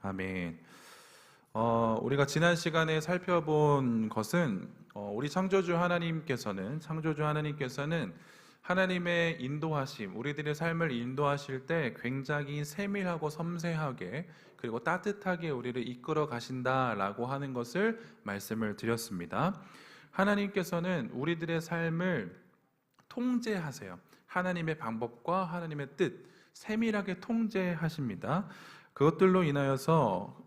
아멘. 우리가 지난 시간에 살펴본 것은 우리 창조주 하나님께서는 하나님의 인도하심, 우리들의 삶을 인도하실 때 굉장히 세밀하고 섬세하게 그리고 따뜻하게 우리를 이끌어 가신다라고 하는 것을 말씀을 드렸습니다. 하나님께서는 우리들의 삶을 통제하세요. 하나님의 방법과 하나님의 뜻, 세밀하게 통제하십니다. 그것들로 인하여서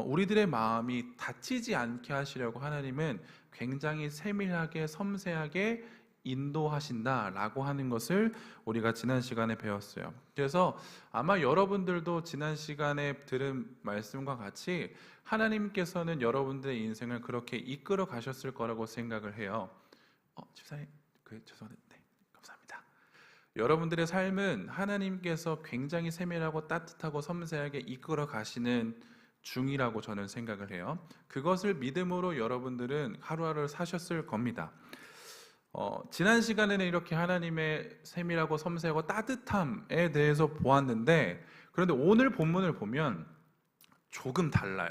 우리들의 마음이 다치지 않게 하시려고 하나님은 굉장히 세밀하게 섬세하게 인도하신다라고 하는 것을 우리가 지난 시간에 배웠어요. 그래서 아마 여러분들도 지난 시간에 들은 말씀과 같이 하나님께서는 여러분들의 인생을 그렇게 이끌어 가셨을 거라고 생각을 해요. 집사님, 죄송한데, 네, 감사합니다. 여러분들의 삶은 하나님께서 굉장히 세밀하고 따뜻하고 섬세하게 이끌어 가시는 중이라고 저는 생각을 해요. 그것을 믿음으로 여러분들은 하루하루를 사셨을 겁니다. 지난 시간에는 이렇게 하나님의 세밀하고 섬세하고 따뜻함에 대해서 보았는데, 그런데 오늘 본문을 보면 조금 달라요.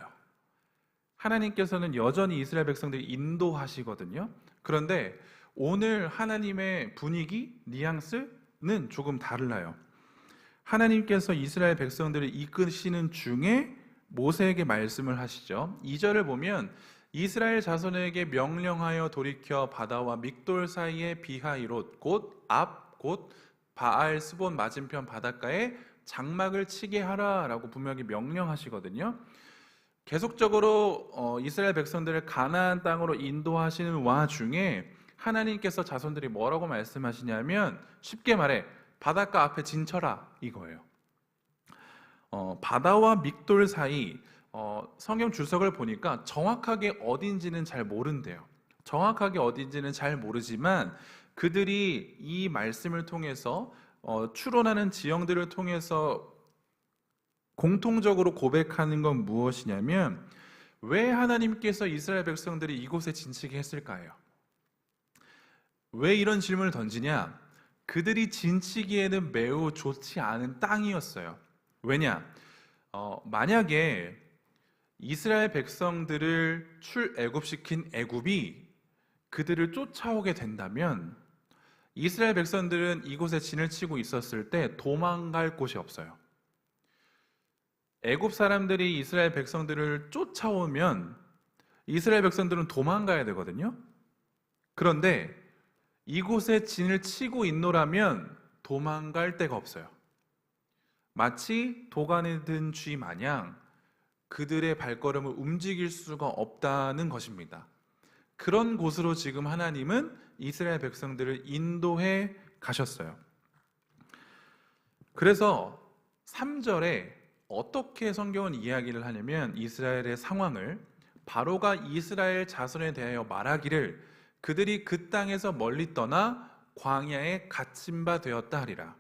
하나님께서는 여전히 이스라엘 백성들이 인도하시거든요. 그런데 오늘 하나님의 분위기, 뉘앙스는 조금 달라요. 하나님께서 이스라엘 백성들을 이끄시는 중에 모세에게 말씀을 하시죠. 2절을 보면 이스라엘 자손에게 명령하여 돌이켜 바다와 믹돌 사이의 비하이롯 곧 바알 스본 맞은편 바닷가에 장막을 치게 하라라고 분명히 명령하시거든요. 계속적으로 이스라엘 백성들을 가나안 땅으로 인도하시는 와중에 하나님께서 자손들이 뭐라고 말씀하시냐면 쉽게 말해 바닷가 앞에 진쳐라 이거예요. 바다와 믹돌 사이 성경 주석을 보니까 정확하게 어딘지는 잘 모른대요. 정확하게 어딘지는 잘 모르지만 그들이 이 말씀을 통해서 추론하는 지형들을 통해서 공통적으로 고백하는 건 무엇이냐면 왜 하나님께서 이스라엘 백성들이 이곳에 진치게 했을까요? 왜 이런 질문을 던지냐? 그들이 진치기에는 매우 좋지 않은 땅이었어요. 왜냐? 만약에 이스라엘 백성들을 출애굽시킨 애굽이 그들을 쫓아오게 된다면 이스라엘 백성들은 이곳에 진을 치고 있었을 때 도망갈 곳이 없어요. 애굽 사람들이 이스라엘 백성들을 쫓아오면 이스라엘 백성들은 도망가야 되거든요. 그런데 이곳에 진을 치고 있노라면 도망갈 데가 없어요. 마치 도간에 든 쥐 마냥 그들의 발걸음을 움직일 수가 없다는 것입니다. 그런 곳으로 지금 하나님은 이스라엘 백성들을 인도해 가셨어요. 그래서 3절에 어떻게 성경은 이야기를 하냐면 이스라엘의 상황을 바로가 이스라엘 자손에 대하여 말하기를 그들이 그 땅에서 멀리 떠나 광야에 갇힌 바 되었다 하리라.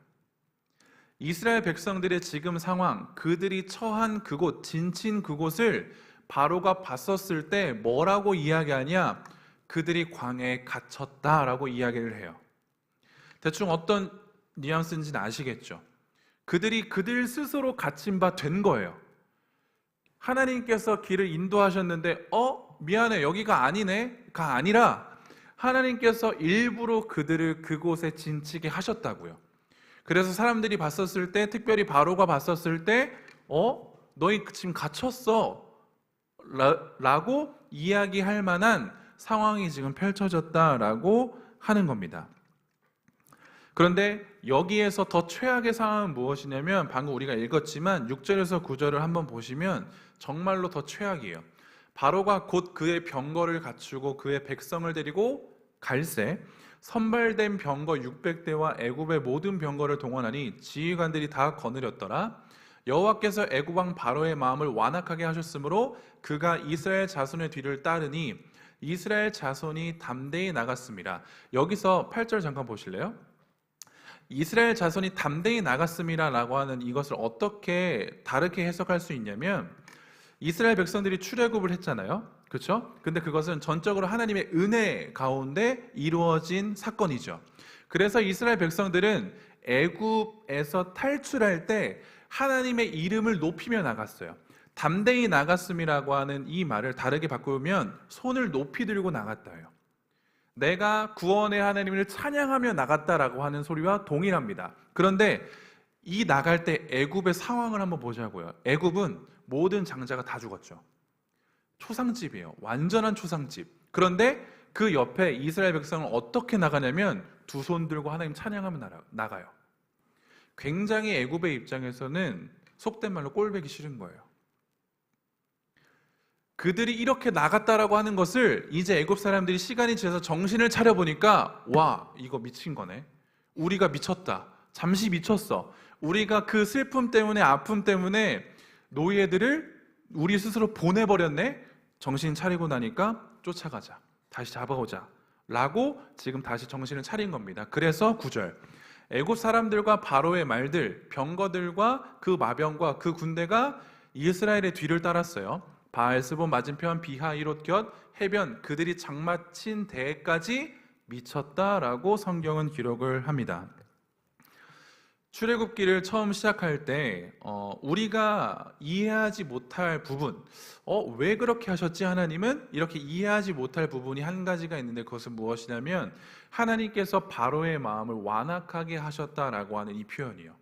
이스라엘 백성들의 지금 상황, 그들이 처한 그곳, 진친 그곳을 바로가 봤었을 때 뭐라고 이야기하냐? 그들이 광야에 갇혔다라고 이야기를 해요. 대충 어떤 뉘앙스인지는 아시겠죠? 그들이 그들 스스로 갇힌 바 된 거예요. 하나님께서 길을 인도하셨는데 미안해, 여기가 아니네가 아니라 하나님께서 일부러 그들을 그곳에 진치게 하셨다고요. 그래서 사람들이 봤었을 때, 특별히 바로가 봤었을 때 너희 지금 갇혔어 라고 이야기할 만한 상황이 지금 펼쳐졌다라고 하는 겁니다. 그런데 여기에서 더 최악의 상황은 무엇이냐면 방금 우리가 읽었지만 6절에서 9절을 한번 보시면 정말로 더 최악이에요. 바로가 곧 그의 병거를 갖추고 그의 백성을 데리고 갈새 선발된 병거 600대와 애굽의 모든 병거를 동원하니 지휘관들이 다 거느렸더라. 여호와께서 애굽 왕 바로의 마음을 완악하게 하셨으므로 그가 이스라엘 자손의 뒤를 따르니 이스라엘 자손이 담대히 나갔습니다. 여기서 8절 잠깐 보실래요? 이스라엘 자손이 담대히 나갔습니다 라고 하는 이것을 어떻게 다르게 해석할 수 있냐면 이스라엘 백성들이 출애굽을 했잖아요. 그렇죠? 근데 그것은 전적으로 하나님의 은혜 가운데 이루어진 사건이죠. 그래서 이스라엘 백성들은 애굽에서 탈출할 때 하나님의 이름을 높이며 나갔어요. 담대히 나갔음이라고 하는 이 말을 다르게 바꾸면 손을 높이 들고 나갔다예요. 내가 구원의 하나님을 찬양하며 나갔다라고 하는 소리와 동일합니다. 그런데 이 나갈 때 애굽의 상황을 한번 보자고요. 애굽은 모든 장자가 다 죽었죠. 초상집이에요. 완전한 초상집. 그런데 그 옆에 이스라엘 백성은 어떻게 나가냐면 두 손 들고 하나님 찬양하며 나가요. 굉장히 애굽의 입장에서는 속된 말로 꼴보기 싫은 거예요. 그들이 이렇게 나갔다라고 하는 것을 이제 애굽 사람들이 시간이 지나서 정신을 차려보니까 와, 이거 미친 거네. 우리가 미쳤다. 잠시 미쳤어. 우리가 그 슬픔 때문에, 아픔 때문에 노예들을 우리 스스로 보내버렸네. 정신 차리고 나니까 쫓아가자. 다시 잡아오자. 라고 지금 다시 정신을 차린 겁니다. 그래서 9절, 애굽 사람들과 바로의 말들, 병거들과 그 마병과 그 군대가 이스라엘의 뒤를 따랐어요. 바알스본 맞은편 비하이롯 곁 해변 그들이 장마친 대까지 미쳤다라고 성경은 기록을 합니다. 출애굽기를 처음 시작할 때 우리가 이해하지 못할 부분, 왜 그렇게 하셨지 하나님은? 이렇게 이해하지 못할 부분이 한 가지가 있는데 그것은 무엇이냐면 하나님께서 바로의 마음을 완악하게 하셨다라고 하는 이 표현이에요.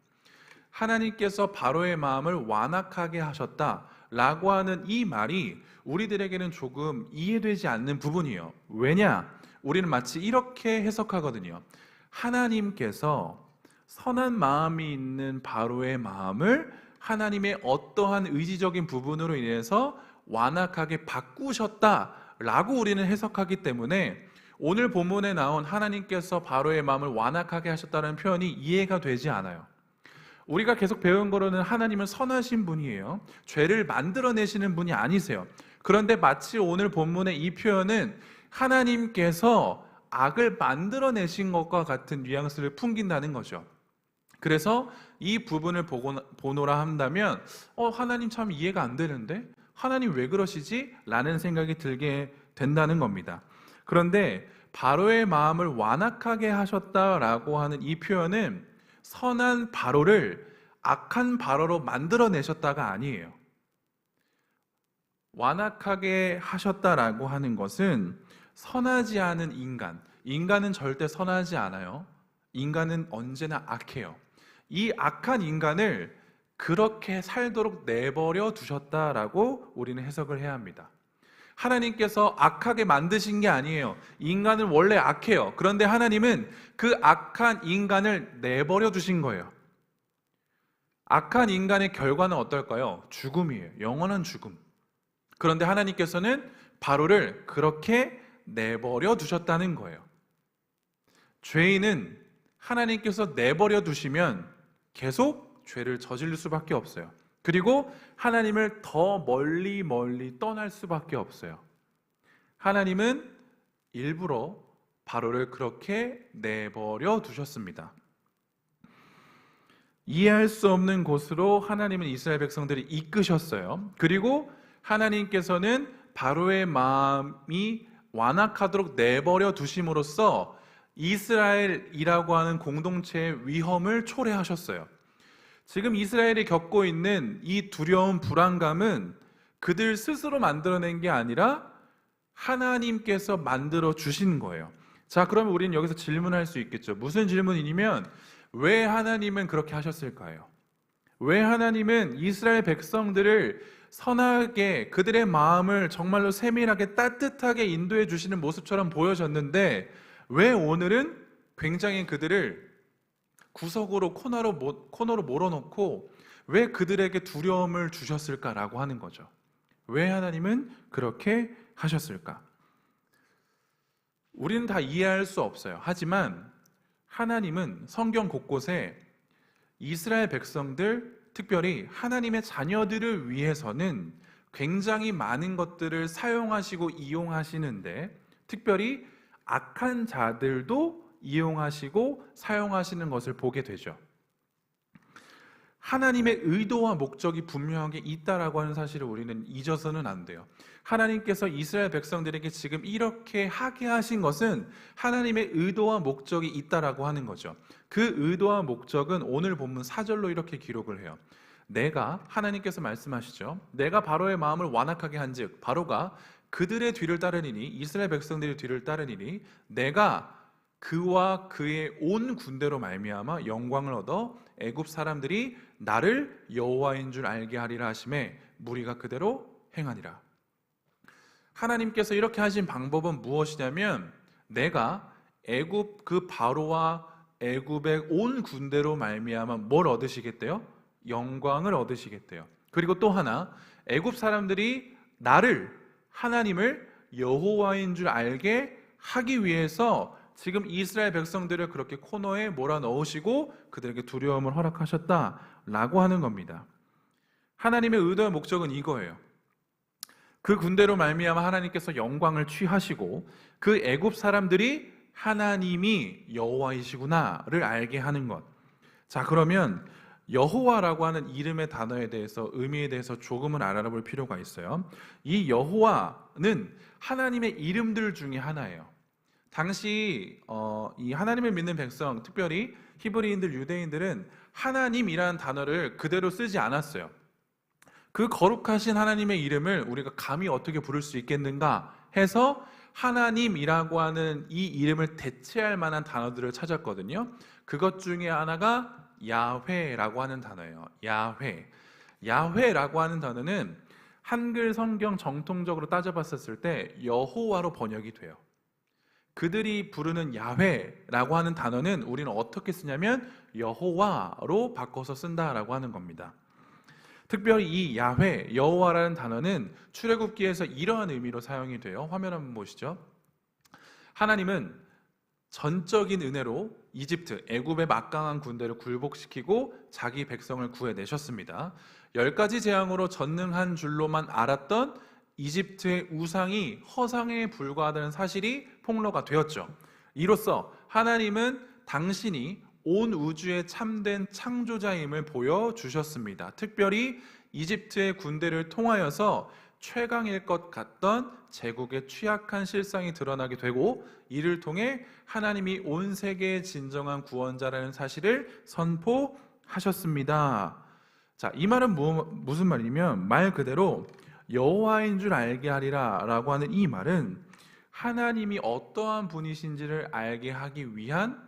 하나님께서 바로의 마음을 완악하게 하셨다라고 하는 이 말이 우리들에게는 조금 이해되지 않는 부분이에요. 왜냐? 우리는 마치 이렇게 해석하거든요. 하나님께서 선한 마음이 있는 바로의 마음을 하나님의 어떠한 의지적인 부분으로 인해서 완악하게 바꾸셨다라고 우리는 해석하기 때문에 오늘 본문에 나온 하나님께서 바로의 마음을 완악하게 하셨다는 표현이 이해가 되지 않아요. 우리가 계속 배운 거로는 하나님은 선하신 분이에요. 죄를 만들어내시는 분이 아니세요. 그런데 마치 오늘 본문의 이 표현은 하나님께서 악을 만들어내신 것과 같은 뉘앙스를 풍긴다는 거죠. 그래서 이 부분을 보노라 한다면 하나님 참 이해가 안 되는데? 하나님 왜 그러시지? 라는 생각이 들게 된다는 겁니다. 그런데 바로의 마음을 완악하게 하셨다라고 하는 이 표현은 선한 바로를 악한 바로로 만들어내셨다가 아니에요. 완악하게 하셨다라고 하는 것은 선하지 않은 인간은 절대 선하지 않아요. 인간은 언제나 악해요. 이 악한 인간을 그렇게 살도록 내버려 두셨다라고 우리는 해석을 해야 합니다. 하나님께서 악하게 만드신 게 아니에요. 인간은 원래 악해요. 그런데 하나님은 그 악한 인간을 내버려 두신 거예요. 악한 인간의 결과는 어떨까요? 죽음이에요. 영원한 죽음. 그런데 하나님께서는 바로를 그렇게 내버려 두셨다는 거예요. 죄인은 하나님께서 내버려 두시면 계속 죄를 저지를 수밖에 없어요. 그리고 하나님을 더 멀리 떠날 수밖에 없어요. 하나님은 일부러 바로를 그렇게 내버려 두셨습니다. 이해할 수 없는 곳으로 하나님은 이스라엘 백성들을 이끄셨어요. 그리고 하나님께서는 바로의 마음이 완악하도록 내버려 두심으로써 이스라엘이라고 하는 공동체의 위험을 초래하셨어요. 지금 이스라엘이 겪고 있는 이 두려운 불안감은 그들 스스로 만들어낸 게 아니라 하나님께서 만들어 주신 거예요. 자, 그러면 우리는 여기서 질문할 수 있겠죠. 무슨 질문이냐면 왜 하나님은 그렇게 하셨을까요? 왜 하나님은 이스라엘 백성들을 선하게 그들의 마음을 정말로 세밀하게 따뜻하게 인도해 주시는 모습처럼 보여졌는데 왜 오늘은 굉장히 그들을 구석으로 코너로 몰아넣고 왜 그들에게 두려움을 주셨을까라고 하는 거죠. 왜 하나님은 그렇게 하셨을까? 우리는 다 이해할 수 없어요. 하지만 하나님은 성경 곳곳에 이스라엘 백성들, 특별히 하나님의 자녀들을 위해서는 굉장히 많은 것들을 사용하시고 이용하시는데 특별히 악한 자들도 이용하시고 사용하시는 것을 보게 되죠. 하나님의 의도와 목적이 분명하게 있다라고 하는 사실을 우리는 잊어서는 안 돼요. 하나님께서 이스라엘 백성들에게 지금 이렇게 하게 하신 것은 하나님의 의도와 목적이 있다라고 하는 거죠. 그 의도와 목적은 오늘 본문 4절로 이렇게 기록을 해요. 하나님께서 말씀하시죠. 내가 바로의 마음을 완악하게 한즉 바로가 그들의 뒤를 따르니니, 이스라엘 백성들의 뒤를 따르니니 내가 그와 그의 온 군대로 말미암아 영광을 얻어 애굽 사람들이 나를 여호와인 줄 알게 하리라 하심에 무리가 그대로 행하니라. 하나님께서 이렇게 하신 방법은 무엇이냐면, 내가 애굽 그 바로와 애굽의 온 군대로 말미암아 뭘 얻으시겠대요? 영광을 얻으시겠대요. 그리고 또 하나, 애굽 사람들이 하나님을 여호와인 줄 알게 하기 위해서 지금 이스라엘 백성들을 그렇게 코너에 몰아넣으시고 그들에게 두려움을 허락하셨다라고 하는 겁니다. 하나님의 의도와 목적은 이거예요. 그 군대로 말미암아 하나님께서 영광을 취하시고 그 애굽 사람들이 하나님이 여호와이시구나를 알게 하는 것. 자, 그러면 여호와라고 하는 이름의 단어에 대해서, 의미에 대해서 조금은 알아볼 필요가 있어요. 이 여호와는 하나님의 이름들 중에 하나예요. 당시 이 하나님을 믿는 백성, 특별히 히브리인들, 유대인들은 하나님이라는 단어를 그대로 쓰지 않았어요. 그 거룩하신 하나님의 이름을 우리가 감히 어떻게 부를 수 있겠는가 해서 하나님이라고 하는 이 이름을 대체할 만한 단어들을 찾았거든요. 그것 중에 하나가 야훼라고 하는 단어예요. 야훼라고 하는 단어는 한글 성경 정통적으로 따져봤었을 때 여호와로 번역이 돼요. 그들이 부르는 야훼라고 하는 단어는 우리는 어떻게 쓰냐면 여호와로 바꿔서 쓴다라고 하는 겁니다. 특별히 이 야훼, 여호와라는 단어는 출애굽기에서 이러한 의미로 사용이 돼요. 화면 한번 보시죠. 하나님은 전적인 은혜로 이집트, 애굽의 막강한 군대를 굴복시키고 자기 백성을 구해내셨습니다. 10가지 재앙으로 전능한 줄로만 알았던 이집트의 우상이 허상에 불과하다는 사실이 폭로가 되었죠. 이로써 하나님은 당신이 온 우주의 참된 창조자임을 보여주셨습니다. 특별히 이집트의 군대를 통하여서 최강일 것 같던 제국의 취약한 실상이 드러나게 되고, 이를 통해 하나님이 온 세계의 진정한 구원자라는 사실을 선포하셨습니다. 자, 이 말은 무슨 말이냐면, 말 그대로 여호와인 줄 알게 하리라 라고 하는 이 말은 하나님이 어떠한 분이신지를 알게 하기 위한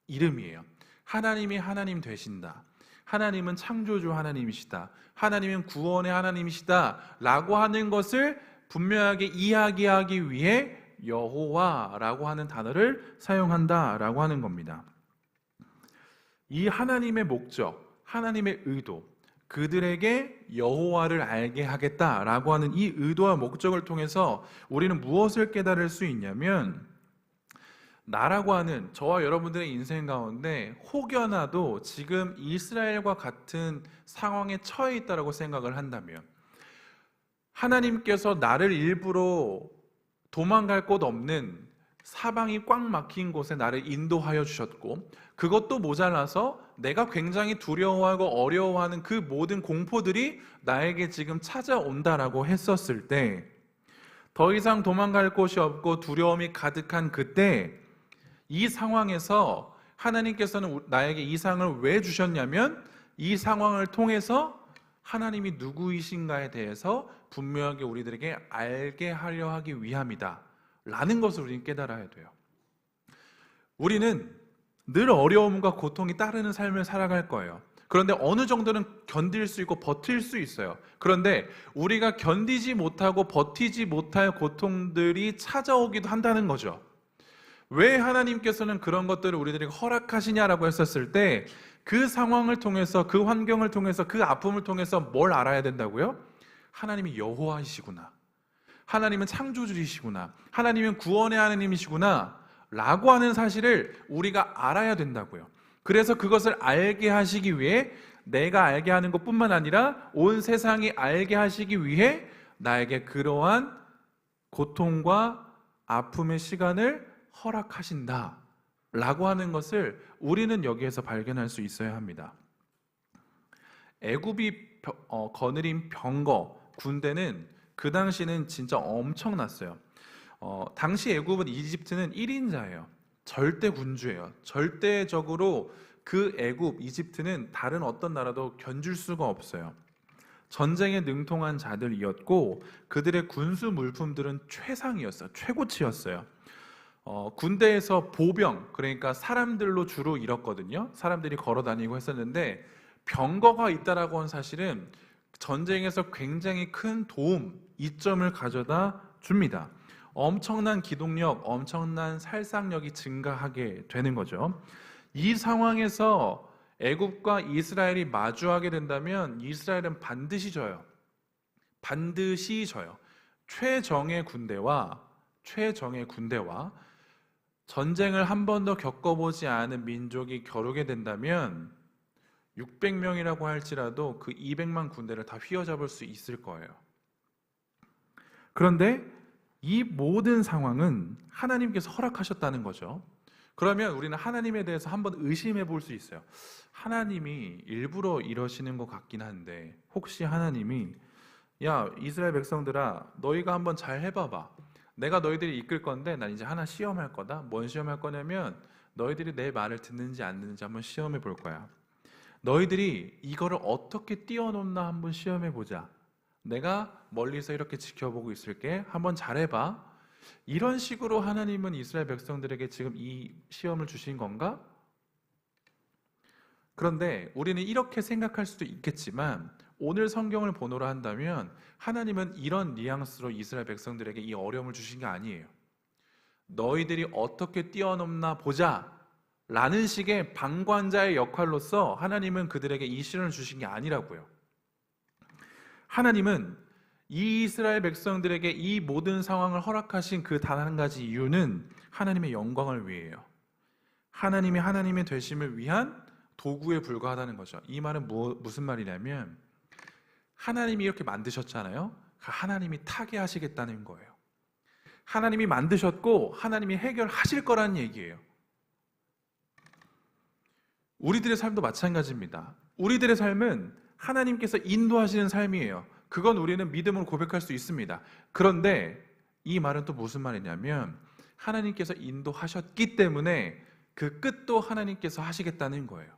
이름이에요. 하나님이 하나님 되신다, 하나님은 창조주 하나님이시다, 하나님은 구원의 하나님이시다 라고 하는 것을 분명하게 이야기하기 위해 여호와라고 하는 단어를 사용한다라고 하는 겁니다. 이 하나님의 목적, 하나님의 의도, 그들에게 여호와를 알게 하겠다라고 하는 이 의도와 목적을 통해서 우리는 무엇을 깨달을 수 있냐면, 나라고 하는 저와 여러분들의 인생 가운데 혹여나도 지금 이스라엘과 같은 상황에 처해 있다고 생각을 한다면, 하나님께서 나를 일부러 도망갈 곳 없는 사방이 꽉 막힌 곳에 나를 인도하여 주셨고, 그것도 모자라서 내가 굉장히 두려워하고 어려워하는 그 모든 공포들이 나에게 지금 찾아온다라고 했었을 때, 더 이상 도망갈 곳이 없고 두려움이 가득한 그때, 이 상황에서 하나님께서는 나에게 이 상을 왜 주셨냐면, 이 상황을 통해서 하나님이 누구이신가에 대해서 분명하게 우리들에게 알게 하려 하기 위함이다 라는 것을 우리는 깨달아야 돼요. 우리는 늘 어려움과 고통이 따르는 삶을 살아갈 거예요. 그런데 어느 정도는 견딜 수 있고 버틸 수 있어요. 그런데 우리가 견디지 못하고 버티지 못할 고통들이 찾아오기도 한다는 거죠. 왜 하나님께서는 그런 것들을 우리들에게 허락하시냐라고 했었을 때, 그 상황을 통해서, 그 환경을 통해서, 그 아픔을 통해서 뭘 알아야 된다고요? 하나님이 여호와이시구나, 하나님은 창조주이시구나, 하나님은 구원의 하나님이시구나 라고 하는 사실을 우리가 알아야 된다고요. 그래서 그것을 알게 하시기 위해, 내가 알게 하는 것뿐만 아니라 온 세상이 알게 하시기 위해 나에게 그러한 고통과 아픔의 시간을 허락하신다 라고 하는 것을 우리는 여기에서 발견할 수 있어야 합니다. 애굽이 거느린 병거, 군대는 그 당시는 진짜 엄청났어요. 당시 애굽은, 이집트는 1인자예요. 절대 군주예요. 절대적으로 그 애굽, 이집트는 다른 어떤 나라도 견줄 수가 없어요. 전쟁에 능통한 자들이었고 그들의 군수 물품들은 최상이었어요. 최고치였어요. 군대에서 보병, 그러니까 사람들로 주로 잃었거든요. 사람들이 걸어 다니고 했었는데 병거가 있다라고 하는 사실은 전쟁에서 굉장히 큰 도움, 이점을 가져다 줍니다. 엄청난 기동력, 엄청난 살상력이 증가하게 되는 거죠. 이 상황에서 애굽과 이스라엘이 마주하게 된다면 이스라엘은 반드시 져요. 반드시 져요. 최정예 군대와 전쟁을 한 번도 겪어보지 않은 민족이 겨루게 된다면 600명이라고 할지라도 그 200만 군대를 다 휘어잡을 수 있을 거예요. 그런데 이 모든 상황은 하나님께서 허락하셨다는 거죠. 그러면 우리는 하나님에 대해서 한번 의심해 볼 수 있어요. 하나님이 일부러 이러시는 것 같긴 한데 혹시 하나님이 야 이스라엘 백성들아 너희가 한번 잘 해봐봐. 내가 너희들이 이끌 건데 난 이제 하나 시험할 거다. 뭔 시험할 거냐면 너희들이 내 말을 듣는지 안 듣는지 한번 시험해 볼 거야. 너희들이 이거를 어떻게 뛰어넘나 한번 시험해 보자. 내가 멀리서 이렇게 지켜보고 있을게. 한번 잘해봐. 이런 식으로 하나님은 이스라엘 백성들에게 지금 이 시험을 주신 건가? 그런데 우리는 이렇게 생각할 수도 있겠지만 오늘 성경을 본어로 한다면 하나님은 이런 뉘앙스로 이스라엘 백성들에게 이 어려움을 주신 게 아니에요. 너희들이 어떻게 뛰어넘나 보자 라는 식의 방관자의 역할로서 하나님은 그들에게 이 시련을 주신 게 아니라고요. 하나님은 이 이스라엘 백성들에게 이 모든 상황을 허락하신 그 단 한 가지 이유는 하나님의 영광을 위해요. 하나님이 하나님의 되심을 위한 도구에 불과하다는 거죠. 이 말은 무슨 말이냐면 하나님이 이렇게 만드셨잖아요. 하나님이 타개하시겠다는 거예요. 하나님이 만드셨고 하나님이 해결하실 거라는 얘기예요. 우리들의 삶도 마찬가지입니다. 우리들의 삶은 하나님께서 인도하시는 삶이에요. 그건 우리는 믿음으로 고백할 수 있습니다. 그런데 이 말은 또 무슨 말이냐면 하나님께서 인도하셨기 때문에 그 끝도 하나님께서 하시겠다는 거예요.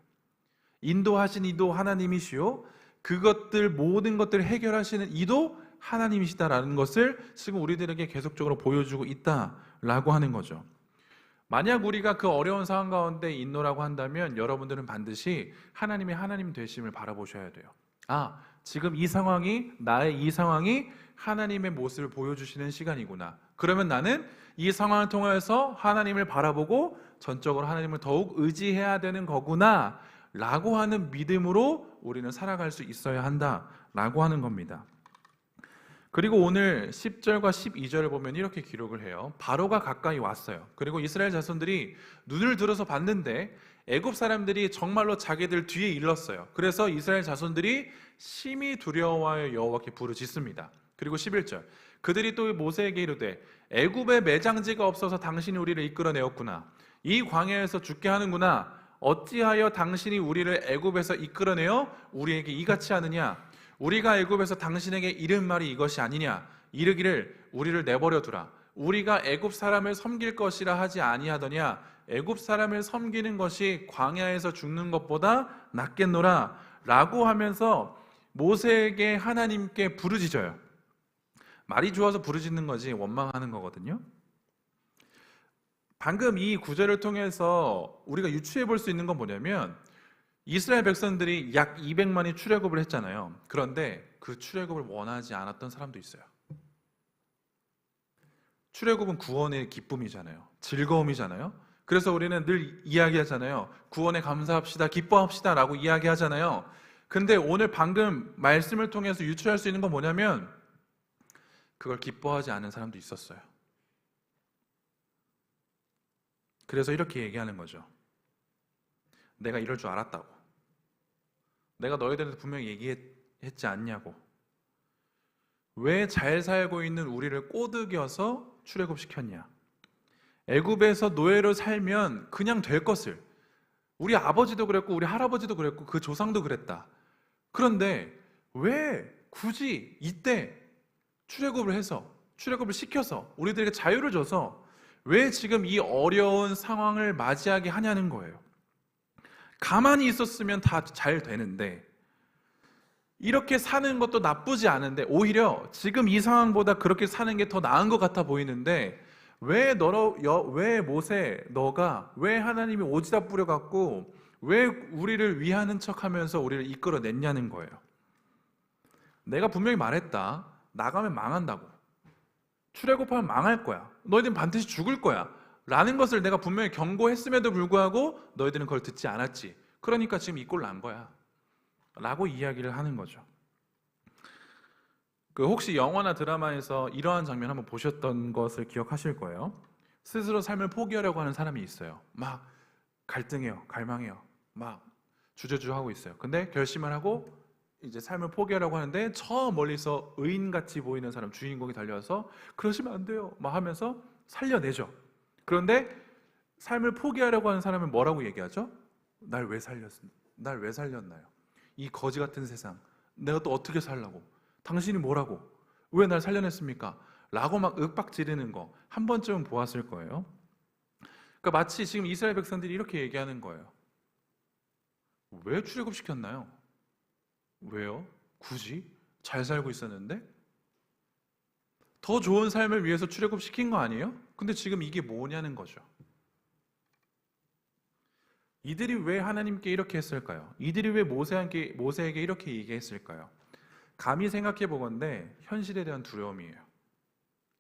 인도하신 이도 하나님이시요 그것들 모든 것들을 해결하시는 이도 하나님이시다라는 것을 지금 우리들에게 계속적으로 보여주고 있다라고 하는 거죠. 만약 우리가 그 어려운 상황 가운데 있노라고 한다면 여러분들은 반드시 하나님의 하나님 되심을 바라보셔야 돼요. 지금 나의 이 상황이 하나님의 모습을 보여주시는 시간이구나. 그러면 나는 이 상황을 통해서 하나님을 바라보고 전적으로 하나님을 더욱 의지해야 되는 거구나 라고 하는 믿음으로 우리는 살아갈 수 있어야 한다라고 하는 겁니다. 그리고 오늘 10절과 12절을 보면 이렇게 기록을 해요. 바로가 가까이 왔어요. 그리고 이스라엘 자손들이 눈을 들어서 봤는데 애굽 사람들이 정말로 자기들 뒤에 일렀어요. 그래서 이스라엘 자손들이 심히 두려워하여 여호와께 부르짖습니다. 그리고 11절 그들이 또 모세에게 이르되 애굽에 매장지가 없어서 당신이 우리를 이끌어내었구나. 이 광야에서 죽게 하는구나. 어찌하여 당신이 우리를 애굽에서 이끌어내어 우리에게 이같이 하느냐. 우리가 애굽에서 당신에게 이른 말이 이것이 아니냐. 이르기를 우리를 내버려 두라. 우리가 애굽 사람을 섬길 것이라 하지 아니하더냐. 애굽 사람을 섬기는 것이 광야에서 죽는 것보다 낫겠노라 라고 하면서 모세에게 하나님께 부르짖어요. 말이 좋아서 부르짖는 거지 원망하는 거거든요. 방금 이 구절을 통해서 우리가 유추해 볼 수 있는 건 뭐냐면 이스라엘 백성들이 약 200만이 출애굽을 했잖아요. 그런데 그 출애굽을 원하지 않았던 사람도 있어요. 출애굽은 구원의 기쁨이잖아요. 즐거움이잖아요. 그래서 우리는 늘 이야기하잖아요. 구원에 감사합시다, 기뻐합시다 라고 이야기하잖아요. 근데 오늘 방금 말씀을 통해서 유추할 수 있는 건 뭐냐면 그걸 기뻐하지 않은 사람도 있었어요. 그래서 이렇게 얘기하는 거죠. 내가 이럴 줄 알았다고. 내가 너희들한테 분명히 얘기했지 않냐고. 왜 잘 살고 있는 우리를 꼬드겨서 출애굽시켰냐. 애굽에서 노예로 살면 그냥 될 것을. 우리 아버지도 그랬고 우리 할아버지도 그랬고 그 조상도 그랬다. 그런데 왜 굳이 이때 출애굽을 시켜서 우리들에게 자유를 줘서 왜 지금 이 어려운 상황을 맞이하게 하냐는 거예요. 가만히 있었으면 다 잘 되는데, 이렇게 사는 것도 나쁘지 않은데 오히려 지금 이 상황보다 그렇게 사는 게 더 나은 것 같아 보이는데, 왜 모세 너가 왜 하나님이 오지랖 부려갖고 왜 우리를 위하는 척하면서 우리를 이끌어냈냐는 거예요. 내가 분명히 말했다. 나가면 망한다고. 출애굽하면 망할 거야. 너희들은 반드시 죽을 거야. 라는 것을 내가 분명히 경고했음에도 불구하고 너희들은 그걸 듣지 않았지. 그러니까 지금 이 꼴 난 거야. 라고 이야기를 하는 거죠. 혹시 영화나 드라마에서 이러한 장면 한번 보셨던 것을 기억하실 거예요. 스스로 삶을 포기하려고 하는 사람이 있어요. 막 갈등해요, 갈망해요, 막 주저주저하고 있어요. 근데 결심을 하고 이제 삶을 포기하려고 하는데 저 멀리서 의인같이 보이는 사람, 주인공이 달려와서 그러시면 안 돼요 막 하면서 살려내죠. 그런데 삶을 포기하려고 하는 사람은 뭐라고 얘기하죠? 날 왜 살렸나요? 이 거지 같은 세상, 내가 또 어떻게 살라고? 당신이 뭐라고? 왜 날 살려냈습니까? 라고 막 윽박지르는 거 한 번쯤은 보았을 거예요. 그러니까 마치 지금 이스라엘 백성들이 이렇게 얘기하는 거예요. 왜 출애굽시켰나요? 왜요? 굳이? 잘 살고 있었는데? 더 좋은 삶을 위해서 출애굽시킨 거 아니에요? 근데 지금 이게 뭐냐는 거죠. 이들이 왜 하나님께 이렇게 했을까요? 이들이 왜 모세에게 이렇게 얘기했을까요? 감히 생각해 보건대 현실에 대한 두려움이에요.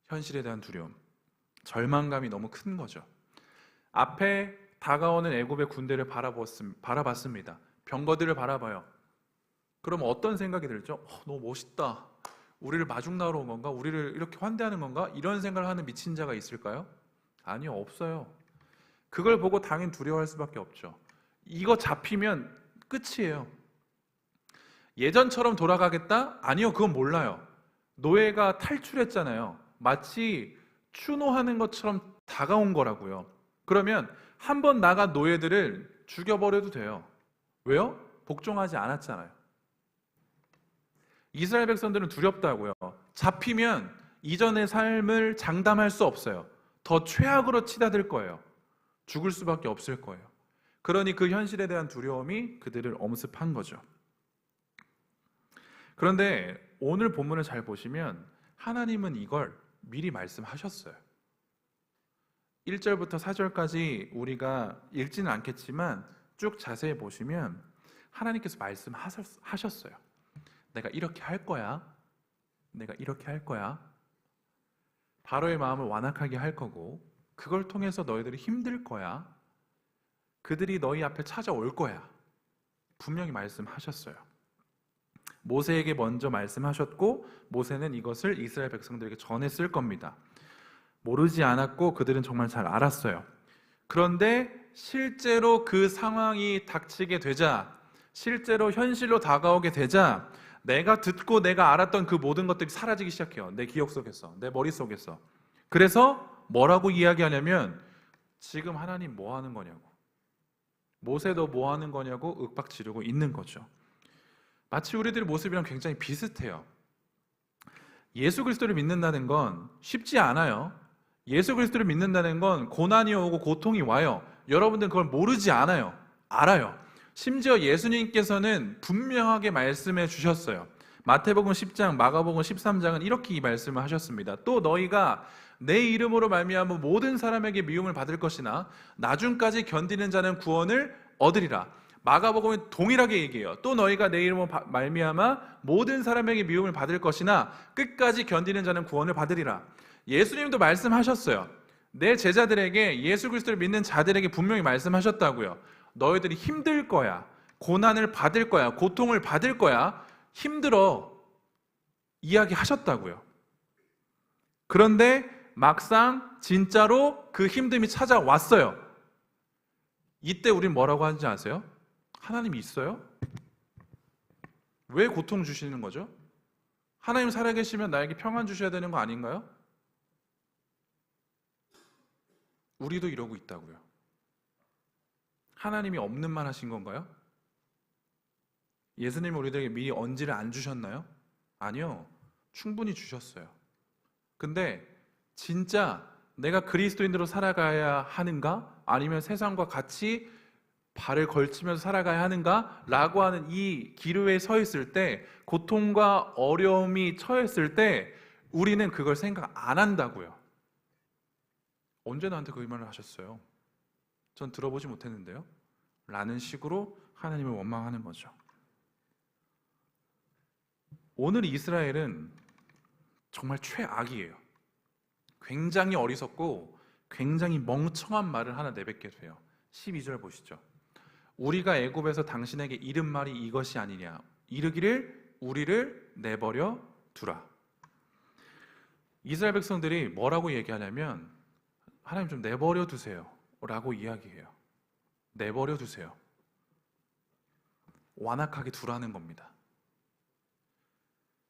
현실에 대한 두려움. 절망감이 너무 큰 거죠. 앞에 다가오는 애굽의 군대를 바라봤습니다. 병거들을 바라봐요. 그럼 어떤 생각이 들죠? 너무 멋있다. 우리를 마중나러 온 건가? 우리를 이렇게 환대하는 건가? 이런 생각을 하는 미친 자가 있을까요? 아니요, 없어요. 그걸 보고 당연히 두려워할 수밖에 없죠. 이거 잡히면 끝이에요. 예전처럼 돌아가겠다? 아니요, 그건 몰라요. 노예가 탈출했잖아요. 마치 추노하는 것처럼 다가온 거라고요. 그러면 한 번 나간 노예들을 죽여버려도 돼요. 왜요? 복종하지 않았잖아요. 이스라엘 백성들은 두렵다고요. 잡히면 이전의 삶을 장담할 수 없어요. 더 최악으로 치닫을 거예요. 죽을 수밖에 없을 거예요. 그러니 그 현실에 대한 두려움이 그들을 엄습한 거죠. 그런데 오늘 본문을 잘 보시면 하나님은 이걸 미리 말씀하셨어요. 1절부터 4절까지 우리가 읽지는 않겠지만 쭉 자세히 보시면 하나님께서 말씀하셨어요. 내가 이렇게 할 거야. 내가 이렇게 할 거야. 바로의 마음을 완악하게 할 거고, 그걸 통해서 너희들이 힘들 거야. 그들이 너희 앞에 찾아올 거야. 분명히 말씀하셨어요. 모세에게 먼저 말씀하셨고, 모세는 이것을 이스라엘 백성들에게 전했을 겁니다. 모르지 않았고 그들은 정말 잘 알았어요. 그런데 실제로 그 상황이 닥치게 되자, 실제로 현실로 다가오게 되자 내가 듣고 내가 알았던 그 모든 것들이 사라지기 시작해요. 내 기억 속에서, 내 머릿속에서. 그래서 뭐라고 이야기하냐면 지금 하나님 뭐 하는 거냐고, 모세도 뭐 하는 거냐고 윽박 지르고 있는 거죠. 마치 우리들의 모습이랑 굉장히 비슷해요. 예수 그리스도를 믿는다는 건 쉽지 않아요. 예수 그리스도를 믿는다는 건 고난이 오고 고통이 와요. 여러분들은 그걸 모르지 않아요. 알아요. 심지어 예수님께서는 분명하게 말씀해 주셨어요. 마태복음 10장, 마가복음 13장은 이렇게 이 말씀을 하셨습니다. 또 너희가 내 이름으로 말미암아 모든 사람에게 미움을 받을 것이나 나중까지 견디는 자는 구원을 얻으리라. 마가복음은 동일하게 얘기해요. 또 너희가 내 이름으로 말미암아 모든 사람에게 미움을 받을 것이나 끝까지 견디는 자는 구원을 받으리라. 예수님도 말씀하셨어요. 내 제자들에게, 예수 그리스도를 믿는 자들에게 분명히 말씀하셨다고요. 너희들이 힘들 거야. 고난을 받을 거야. 고통을 받을 거야. 힘들어. 이야기하셨다고요. 그런데 막상 진짜로 그 힘듦이 찾아왔어요. 이때 우린 뭐라고 하는지 아세요? 하나님이 있어요? 왜 고통 주시는 거죠? 하나님 살아계시면 나에게 평안 주셔야 되는 거 아닌가요? 우리도 이러고 있다고요. 하나님이 없는 말 하신 건가요? 예수님이 우리들에게 미리 언지를 안 주셨나요? 아니요. 충분히 주셨어요. 근데 진짜 내가 그리스도인으로 살아가야 하는가? 아니면 세상과 같이 발을 걸치면서 살아가야 하는가? 라고 하는 이 기로에 서 있을 때, 고통과 어려움이 처했을 때 우리는 그걸 생각 안 한다고요. 언제 나한테 그 말을 하셨어요? 전 들어보지 못했는데요. 라는 식으로 하나님을 원망하는 거죠. 오늘 이스라엘은 정말 최악이에요. 굉장히 어리석고 굉장히 멍청한 말을 하나 내뱉게 돼요. 12절 보시죠. 우리가 애굽에서 당신에게 이른 말이 이것이 아니냐. 이르기를 우리를 내버려 두라. 이스라엘 백성들이 뭐라고 얘기하냐면 하나님 좀 내버려 두세요 라고 이야기해요. 내버려 두세요. 완악하게 두라는 겁니다.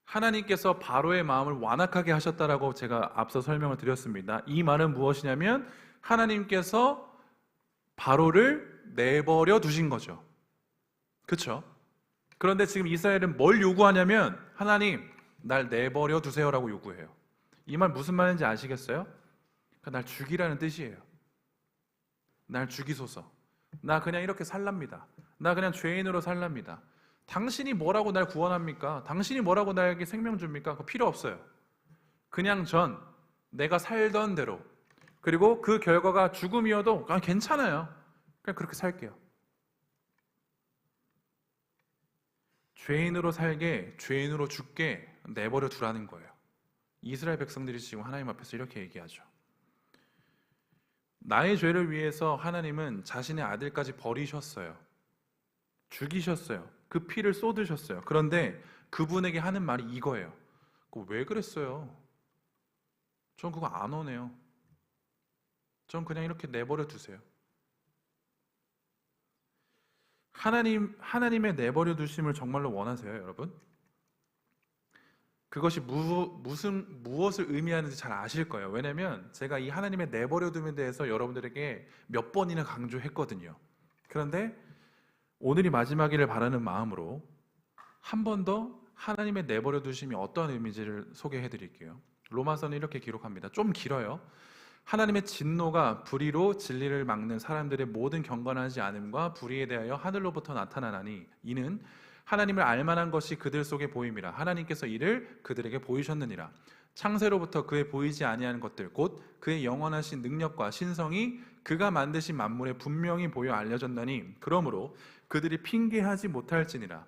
하나님께서 바로의 마음을 완악하게 하셨다라고 제가 앞서 설명을 드렸습니다. 이 말은 무엇이냐면 하나님께서 바로를 내버려 두신 거죠. 그렇죠? 그런데 지금 이스라엘은 뭘 요구하냐면 하나님 날 내버려 두세요라고 요구해요. 이 말 무슨 말인지 아시겠어요? 날 죽이라는 뜻이에요. 날 죽이소서. 나 그냥 이렇게 살랍니다. 나 그냥 죄인으로 살랍니다. 당신이 뭐라고 날 구원합니까? 당신이 뭐라고 나에게 생명 줍니까? 그거 필요 없어요. 그냥 내가 살던 대로, 그리고 그 결과가 죽음이어도 괜찮아요. 그냥 그렇게 살게요. 죄인으로 살게, 죄인으로 죽게 내버려 두라는 거예요. 이스라엘 백성들이 지금 하나님 앞에서 이렇게 얘기하죠. 나의 죄를 위해서 하나님은 자신의 아들까지 버리셨어요. 죽이셨어요. 그 피를 쏟으셨어요. 그런데 그분에게 하는 말이 이거예요. 왜 그랬어요? 전 그거 안 원해요. 전 그냥 이렇게 내버려 두세요. 하나님의 내버려 두심을 정말로 원하세요, 여러분? 그것이 무엇을 의미하는지 잘 아실 거예요. 왜냐하면 제가 이 하나님의 내버려 둠에 대해서 여러분들에게 몇 번이나 강조했거든요. 그런데 오늘이 마지막이를 바라는 마음으로 한 번 더 하나님의 내버려 두심이 어떤 의미인지를 소개해 드릴게요. 로마서는 이렇게 기록합니다. 좀 길어요. 하나님의 진노가 불의로 진리를 막는 사람들의 모든 경건하지 않음과 불의에 대하여 하늘로부터 나타나나니 이는 하나님을 알만한 것이 그들 속에 보임이라. 하나님께서 이를 그들에게 보이셨느니라. 창세로부터 그의 보이지 아니하는 것들 곧 그의 영원하신 능력과 신성이 그가 만드신 만물에 분명히 보여 알려졌나니 그러므로 그들이 핑계하지 못할지니라.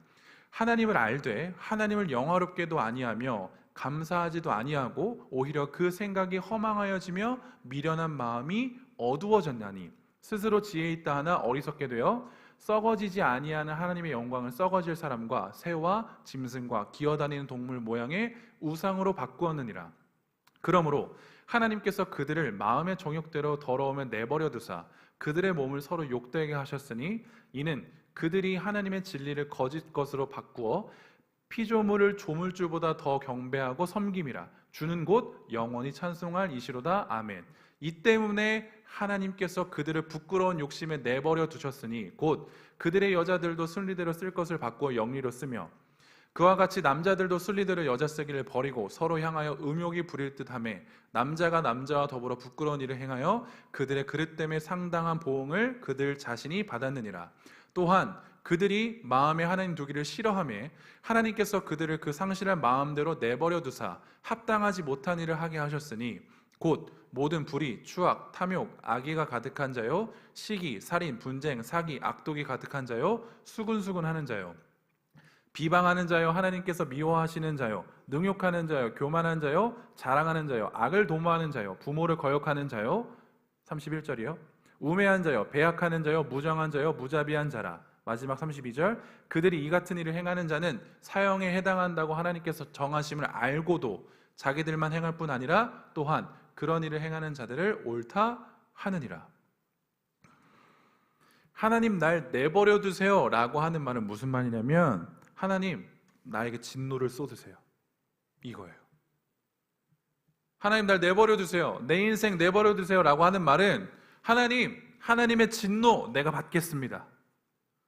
하나님을 알되 하나님을 영화롭게도 아니하며 감사하지도 아니하고 오히려 그 생각이 허망하여지며 미련한 마음이 어두워졌나니 스스로 지혜 있다 하나 어리석게 되어 썩어지지 아니하는 하나님의 영광을 썩어질 사람과 새와 짐승과 기어다니는 동물 모양의 우상으로 바꾸었느니라. 그러므로 하나님께서 그들을 마음의 정욕대로 더러우면 내버려 두사 그들의 몸을 서로 욕되게 하셨으니 이는 그들이 하나님의 진리를 거짓 것으로 바꾸어 피조물을 조물주보다 더 경배하고 섬김이라. 주는 곳 영원히 찬송할 이시로다. 아멘. 이 때문에 하나님께서 그들을 부끄러운 욕심에 내버려 두셨으니 곧 그들의 여자들도 순리대로 쓸 것을 바꾸어 영리로 쓰며 그와 같이 남자들도 순리대로 여자 쓰기를 버리고 서로 향하여 음욕이 부릴 듯하며 남자가 남자와 더불어 부끄러운 일을 행하여 그들의 그릇됨에 상당한 보응을 그들 자신이 받았느니라. 또한 그들이 마음에 하나님 두기를 싫어하며 하나님께서 그들을 그 상실한 마음대로 내버려 두사 합당하지 못한 일을 하게 하셨으니 곧 모든 불의, 추악, 탐욕, 악의가 가득한 자요 시기, 살인, 분쟁, 사기, 악독이 가득한 자요 수군수군하는 자요 비방하는 자요 하나님께서 미워하시는 자요 능욕하는 자요 교만한 자요 자랑하는 자요 악을 도모하는 자요 부모를 거역하는 자요 31절이요 우매한 자요 배약하는 자요 무정한 자요 무자비한 자라. 마지막 32절 그들이 이 같은 일을 행하는 자는 사형에 해당한다고 하나님께서 정하심을 알고도 자기들만 행할 뿐 아니라 또한 그런 일을 행하는 자들을 옳다 하느니라. 하나님 날 내버려 두세요 라고 하는 말은 무슨 말이냐면 하나님 나에게 진노를 쏟으세요 이거예요. 하나님 날 내버려 두세요, 내 인생 내버려 두세요 라고 하는 말은 하나님의 진노 내가 받겠습니다.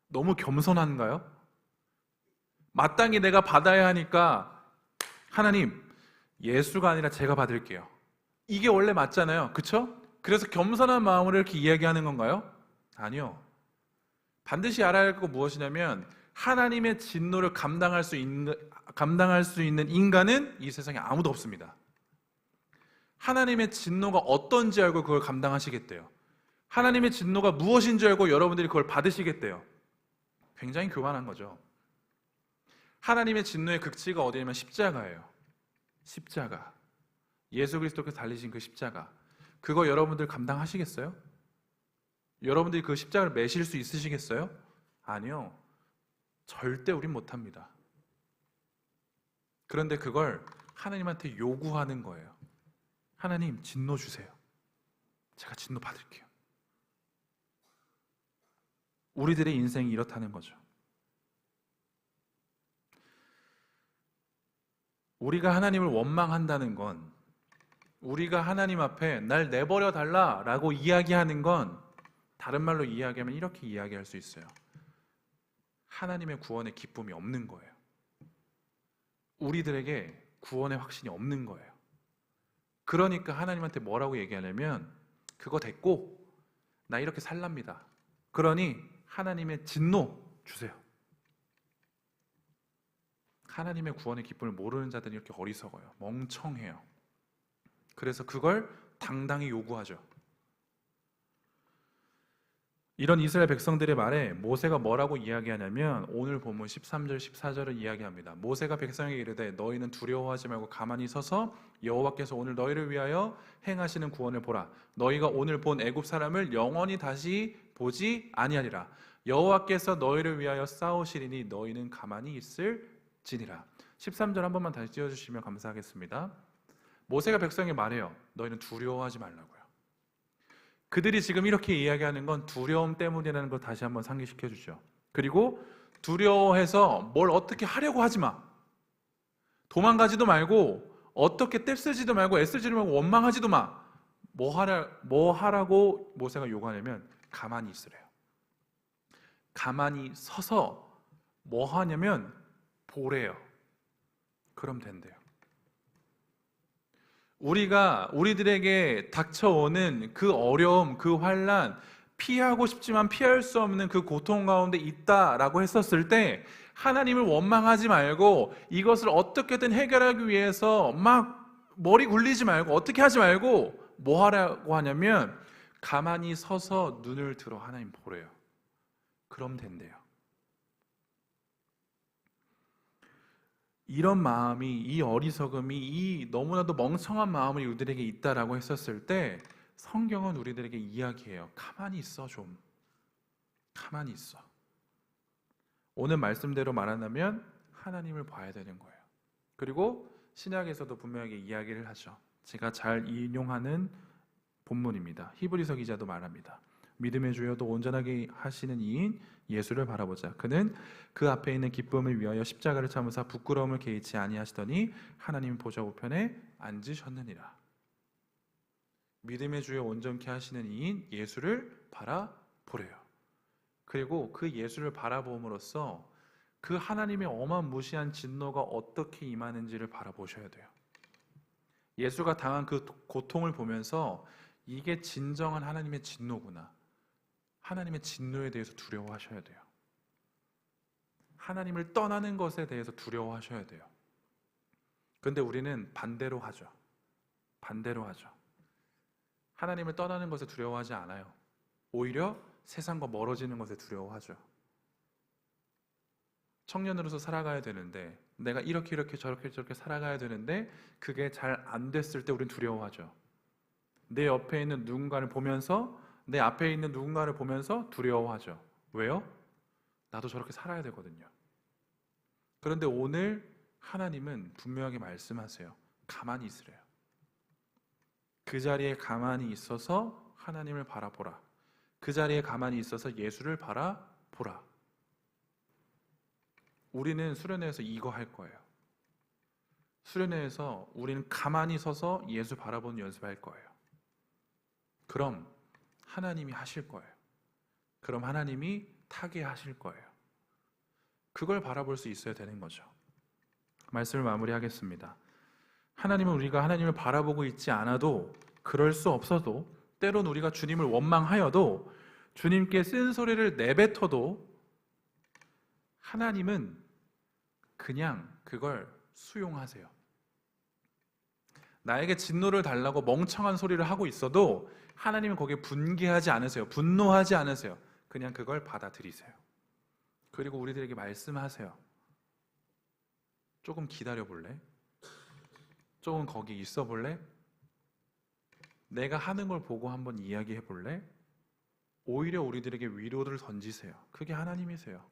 너무 겸손한가요? 마땅히 내가 받아야 하니까 하나님 예수가 아니라 제가 받을게요. 이게 원래 맞잖아요. 그렇죠? 그래서 겸손한 마음으로 이렇게 이야기하는 건가요? 아니요. 반드시 알아야 할 거 무엇이냐면 하나님의 진노를 감당할 수 있는 인간은 이 세상에 아무도 없습니다. 하나님의 진노가 어떤지 알고 그걸 감당하시겠대요. 하나님의 진노가 무엇인지 알고 여러분들이 그걸 받으시겠대요. 굉장히 교만한 거죠. 하나님의 진노의 극치가 어디냐면 십자가예요. 십자가. 예수 그리스도께서 달리신 그 십자가. 그거 여러분들 감당하시겠어요? 여러분들이 그 십자가를 매실 수 있으시겠어요? 아니요. 절대 우린 못합니다. 그런데 그걸 하나님한테 요구하는 거예요. 하나님, 진노 주세요. 제가 진노 받을게요. 우리들의 인생이 이렇다는 거죠. 우리가 하나님을 원망한다는 건, 우리가 하나님 앞에 날 내버려 달라라고 이야기하는 건, 다른 말로 이야기하면 이렇게 이야기할 수 있어요. 하나님의 구원의 기쁨이 없는 거예요. 우리들에게 구원의 확신이 없는 거예요. 그러니까 하나님한테 뭐라고 얘기하냐면, 그거 됐고 나 이렇게 살랍니다. 그러니 하나님의 진노 주세요. 하나님의 구원의 기쁨을 모르는 자들이 이렇게 어리석어요. 멍청해요. 그래서 그걸 당당히 요구하죠. 이런 이스라엘 백성들의 말에 모세가 뭐라고 이야기하냐면 오늘 본문 13절 14절을 이야기합니다. 모세가 백성에게 이르되 너희는 두려워하지 말고 가만히 서서 여호와께서 오늘 너희를 위하여 행하시는 구원을 보라. 너희가 오늘 본 애굽 사람을 영원히 다시 보지 아니하리라. 여호와께서 너희를 위하여 싸우시리니 너희는 가만히 있을지니라. 13절 한 번만 다시 띄워주시면 감사하겠습니다. 모세가 백성에게 말해요. 너희는 두려워하지 말라고요. 그들이 지금 이렇게 이야기하는 건 두려움 때문이라는 걸 다시 한번 상기시켜 주죠. 그리고 두려워해서 뭘 어떻게 하려고 하지 마. 도망가지도 말고 어떻게 떼쓰지도 말고 애쓰지도 말고 원망하지도 마. 뭐 하라고 모세가 요구하냐면 가만히 있으래요. 가만히 서서 뭐 하냐면 보래요. 그럼 된대요. 우리들에게 닥쳐오는 그 어려움, 그 환난, 피하고 싶지만 피할 수 없는 그 고통 가운데 있다라고 했었을 때 하나님을 원망하지 말고 이것을 어떻게든 해결하기 위해서 막 머리 굴리지 말고 어떻게 하지 말고 뭐 하라고 하냐면 가만히 서서 눈을 들어 하나님 보래요. 그럼 된대요. 이런 마음이, 이 어리석음이, 이 너무나도 멍청한 마음이 우리들에게 있다라고 했었을 때 성경은 우리들에게 이야기해요. 가만히 있어 좀. 가만히 있어. 오늘 말씀대로 말한다면 하나님을 봐야 되는 거예요. 그리고 신약에서도 분명하게 이야기를 하죠. 제가 잘 인용하는 본문입니다. 히브리서 기자도 말합니다. 믿음의 주여도 온전하게 하시는 이인 예수를 바라보자. 그는 그 앞에 있는 기쁨을 위하여 십자가를 참으사 부끄러움을 개의치 아니하시더니 하나님 보좌 우편에 앉으셨느니라. 믿음의 주여 온전케 하시는 이인 예수를 바라보래요. 그리고 그 예수를 바라봄으로써 그 하나님의 어마무시한 진노가 어떻게 임하는지를 바라보셔야 돼요. 예수가 당한 그 고통을 보면서 이게 진정한 하나님의 진노구나. 하나님의 진노에 대해서 두려워하셔야 돼요. 하나님을 떠나는 것에 대해서 두려워하셔야 돼요. 그런데 우리는 반대로 하죠. 반대로 하죠. 하나님을 떠나는 것에 두려워하지 않아요. 오히려 세상과 멀어지는 것에 두려워하죠. 청년으로서 살아가야 되는데 내가 이렇게 저렇게 살아가야 되는데 그게 잘 안 됐을 때 우리는 두려워하죠. 내 옆에 있는 누군가를 보면서 내 앞에 있는 누군가를 보면서 두려워하죠. 왜요? 나도 저렇게 살아야 되거든요. 그런데 오늘 하나님은 분명하게 말씀하세요. 가만히 있으래요. 그 자리에 가만히 있어서 하나님을 바라보라. 그 자리에 가만히 있어서 예수를 바라보라. 우리는 수련회에서 이거 할 거예요. 수련회에서 우리는 가만히 서서 예수 바라보는 연습할 거예요. 그럼 하나님이 하실 거예요. 그럼 하나님이 타게 하실 거예요. 그걸 바라볼 수 있어야 되는 거죠. 말씀을 마무리하겠습니다. 하나님은 우리가 하나님을 바라보고 있지 않아도, 그럴 수 없어도, 때론 우리가 주님을 원망하여도 주님께 쓴소리를 내뱉어도 하나님은 그냥 그걸 수용하세요. 나에게 진노를 달라고 멍청한 소리를 하고 있어도 하나님은 거기에 분개하지 않으세요. 분노하지 않으세요. 그냥 그걸 받아들이세요. 그리고 우리들에게 말씀하세요. 조금 기다려 볼래? 조금 거기 있어 볼래? 내가 하는 걸 보고 한번 이야기해 볼래? 오히려 우리들에게 위로를 던지세요. 그게 하나님이세요.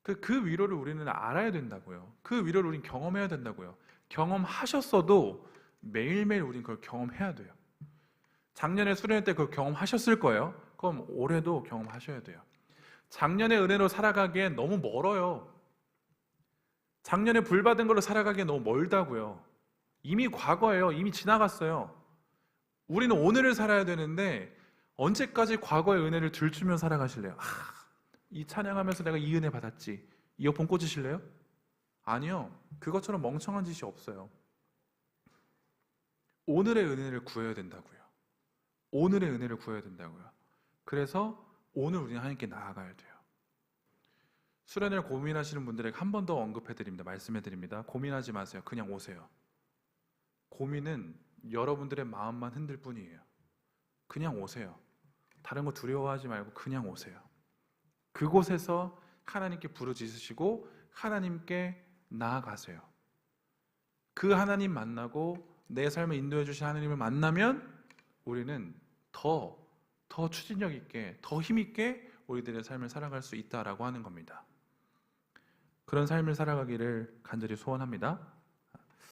그 위로를 우리는 알아야 된다고요. 그 위로를 우리는 경험해야 된다고요. 경험하셨어도 매일매일 우리는 그걸 경험해야 돼요. 작년에 수련회 때 그걸 경험하셨을 거예요. 그럼 올해도 경험하셔야 돼요. 작년의 은혜로 살아가기엔 너무 멀어요. 작년에 불 받은 걸로 살아가기엔 너무 멀다고요. 이미 과거예요. 이미 지나갔어요. 우리는 오늘을 살아야 되는데 언제까지 과거의 은혜를 들추며 살아가실래요? 이 찬양하면서 내가 이 은혜 받았지. 이어폰 꽂으실래요? 아니요. 그것처럼 멍청한 짓이 없어요. 오늘의 은혜를 구해야 된다고요. 오늘의 은혜를 구해야 된다고요. 그래서 오늘 우리는 하나님께 나아가야 돼요. 수련회를 고민하시는 분들에게 한 번 더 언급해드립니다. 말씀해드립니다. 고민하지 마세요. 그냥 오세요. 고민은 여러분들의 마음만 흔들 뿐이에요. 그냥 오세요. 다른 거 두려워하지 말고 그냥 오세요. 그곳에서 하나님께 부르짖으시고 하나님께 나아가세요. 그 하나님 만나고 내 삶을 인도해 주신 하나님을 만나면 우리는 더 추진력 있게, 더 힘 있게 우리들의 삶을 살아갈 수 있다라고 하는 겁니다. 그런 삶을 살아가기를 간절히 소원합니다.